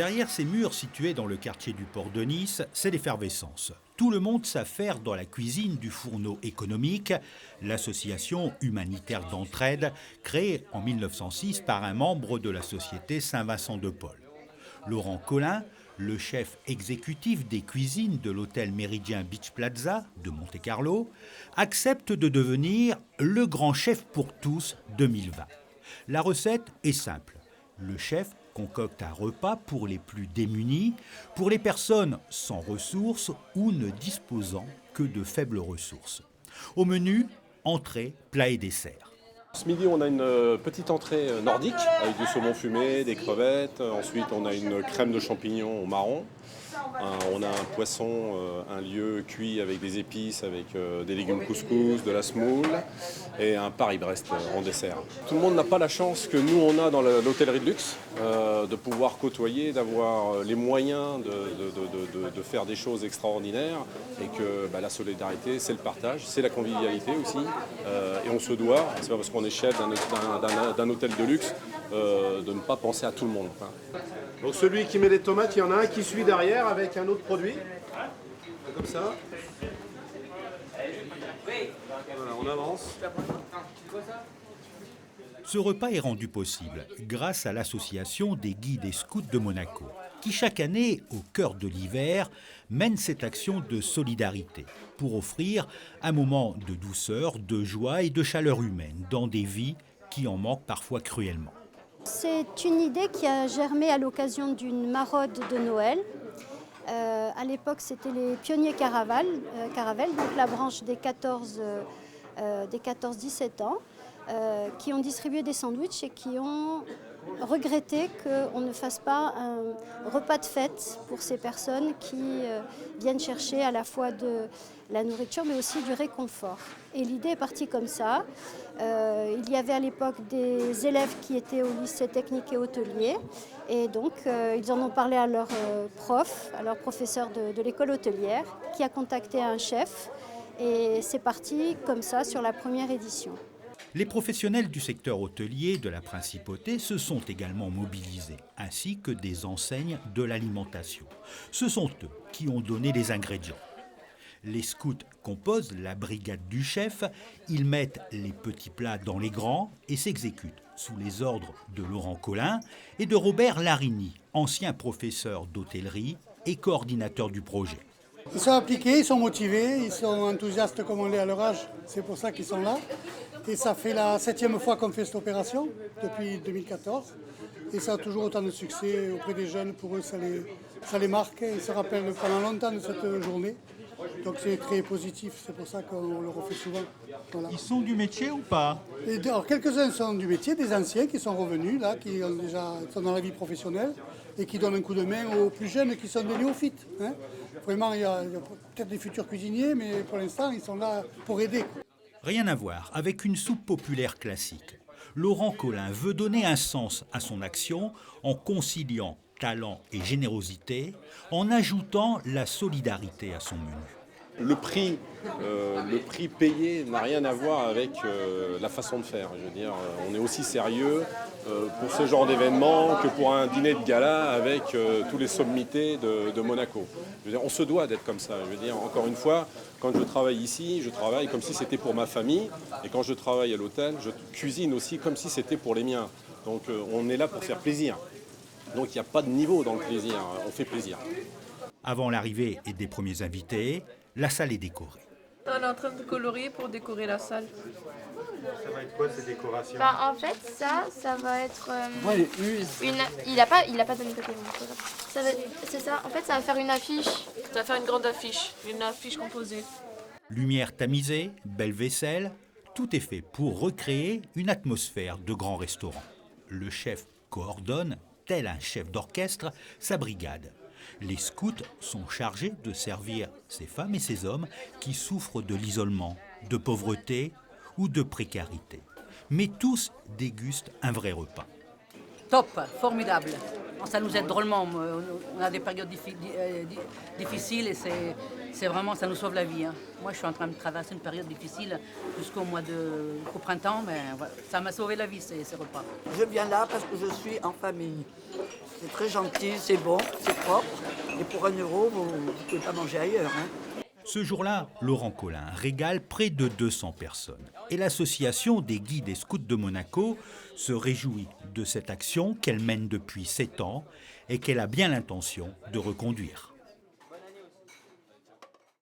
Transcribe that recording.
Derrière ces murs situés dans le quartier du port de Nice, c'est l'effervescence. Tout le monde s'affaire dans la cuisine du Fourneau économique, l'association humanitaire d'entraide créée en 1906 par un membre de la Société Saint-Vincent-de-Paul. Laurent Collin, le chef exécutif des cuisines de l'hôtel Méridien Beach Plaza de Monte-Carlo, accepte de devenir le grand chef pour tous 2020. La recette est simple. Le chef concocte un repas pour les plus démunis, pour les personnes sans ressources ou ne disposant que de faibles ressources. Au menu, entrée, plat et dessert. Ce midi, on a une petite entrée nordique avec du saumon fumé, des crevettes. Ensuite, on a une crème de champignons au marron. On a un poisson, un lieu cuit avec des épices, avec des légumes couscous, de la semoule et un Paris-Brest en dessert. Tout le monde n'a pas la chance que nous on a dans l'hôtellerie de luxe de pouvoir côtoyer, d'avoir les moyens de faire des choses extraordinaires et que la solidarité, c'est le partage, c'est la convivialité aussi. Et on se doit, c'est pas parce qu'on est chef d'un hôtel de luxe, de ne pas penser à tout le monde. Donc celui qui met les tomates, il y en a un qui suit derrière avec un autre produit. Comme ça. Voilà, on avance. Ce repas est rendu possible grâce à l'association des guides et scouts de Monaco, qui chaque année, au cœur de l'hiver, mène cette action de solidarité pour offrir un moment de douceur, de joie et de chaleur humaine dans des vies qui en manquent parfois cruellement. C'est une idée qui a germé à l'occasion d'une maraude de Noël. À l'époque, c'était les pionniers Caravelle, donc la branche des 14-17 ans, qui ont distribué des sandwichs et qui ont regretté qu'on ne fasse pas un repas de fête pour ces personnes qui viennent chercher à la fois de la nourriture mais aussi du réconfort. Et l'idée est partie comme ça. Il y avait à l'époque des élèves qui étaient au lycée technique et hôtelier et donc ils en ont parlé à leur prof, à leur professeur de l'école hôtelière qui a contacté un chef et c'est parti comme ça sur la première édition. Les professionnels du secteur hôtelier de la Principauté se sont également mobilisés, ainsi que des enseignes de l'alimentation. Ce sont eux qui ont donné les ingrédients. Les scouts composent la brigade du chef, ils mettent les petits plats dans les grands et s'exécutent sous les ordres de Laurent Collin et de Robert Larigny, ancien professeur d'hôtellerie et coordinateur du projet. Ils sont appliqués, ils sont motivés, ils sont enthousiastes comme on l'est à leur âge, c'est pour ça qu'ils sont là. Et ça fait la 7e fois qu'on fait cette opération, depuis 2014. Et ça a toujours autant de succès auprès des jeunes. Pour eux, ça les marque. Ils se rappellent pendant longtemps de cette journée. Donc c'est très positif, c'est pour ça qu'on le refait souvent. Voilà. Ils sont du métier ou pas ? Alors, quelques-uns sont du métier, des anciens qui sont revenus, là, qui ont déjà, sont dans la vie professionnelle et qui donnent un coup de main aux plus jeunes qui sont des néophytes. Hein. Vraiment, il y a peut-être des futurs cuisiniers, mais pour l'instant, ils sont là pour aider. Rien à voir avec une soupe populaire classique. Laurent Collin veut donner un sens à son action en conciliant talent et générosité, en ajoutant la solidarité à son menu. Le prix payé n'a rien à voir avec la façon de faire. Je veux dire, on est aussi sérieux pour ce genre d'événement que pour un dîner de gala avec tous les sommités de Monaco. Je veux dire, on se doit d'être comme ça. Je veux dire, encore une fois, quand je travaille ici, je travaille comme si c'était pour ma famille. Et quand je travaille à l'hôtel, je cuisine aussi comme si c'était pour les miens. Donc on est là pour faire plaisir. Donc il n'y a pas de niveau dans le plaisir, on fait plaisir. Avant l'arrivée des premiers invités, la salle est décorée. On est en train de colorier pour décorer la salle. Ça va être quoi ces décorations? En fait, ça va être une. Il a pas donné de papier. C'est ça. En fait, ça va faire une affiche. Ça va faire une grande affiche, une affiche composée. Lumière tamisée, belle vaisselle, tout est fait pour recréer une atmosphère de grand restaurant. Le chef coordonne, tel un chef d'orchestre, sa brigade. Les scouts sont chargés de servir ces femmes et ces hommes qui souffrent de l'isolement, de pauvreté ou de précarité. Mais tous dégustent un vrai repas. Top, formidable. Ça nous aide drôlement. On a des périodes difficiles et c'est vraiment, ça nous sauve la vie. Hein. Moi, je suis en train de traverser une période difficile jusqu'au printemps, mais voilà, ça m'a sauvé la vie, ces repas. Je viens là parce que je suis en famille. C'est très gentil, c'est bon, c'est propre. Et pour 1 euro, vous ne pouvez pas manger ailleurs. Hein. Ce jour-là, Laurent Collin régale près de 200 personnes. Et l'association des guides et scouts de Monaco se réjouit de cette action qu'elle mène depuis 7 ans et qu'elle a bien l'intention de reconduire.